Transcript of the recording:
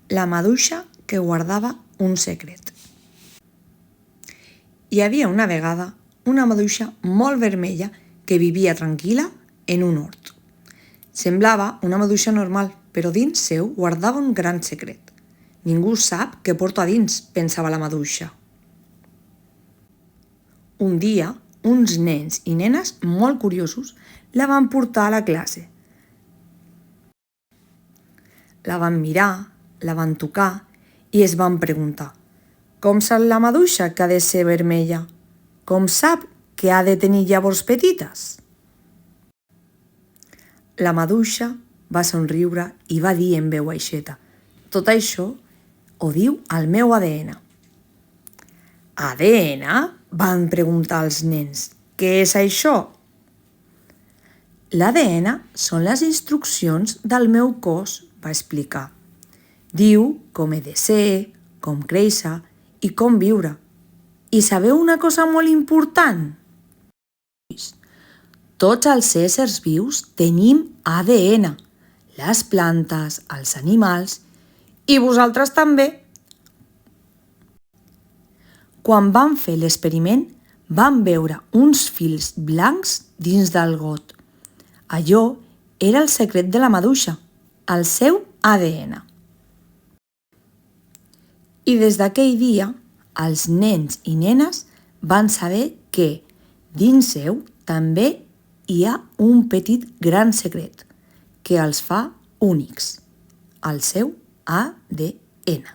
La maduixa que guardava un secret. Hi havia una vegada una maduixa molt vermella que vivia tranquil·la en un hort. Semblava una maduixa normal, però dins seu guardava un gran secret. Ningú sap què porto a dins, pensava la maduixa. Un dia, uns nens i nenes molt curiosos la van portar a la classe. La van mirar, la van tocar i es van preguntar: com sap la maduixa que ha de ser vermella? Com sap que ha de tenir llavors petites? La maduixa va somriure i va dir en veu baixeta: tot això ho diu el meu ADN. ADN? Van preguntar els nens. Què és això? L'ADN són les instruccions del meu cos, va explicar. Diu com he de ser, com créixer i com viure. I sabeu una cosa molt important? Tots els éssers vius tenim ADN, les plantes, els animals i vosaltres també. Quan van fer l'experiment, van veure uns fils blancs dins del got. Allò era el secret de la maduixa, el seu ADN. I des d'aquell dia, els nens i nenes van saber que dins seu també hi ha un petit gran secret que els fa únics, el seu ADN.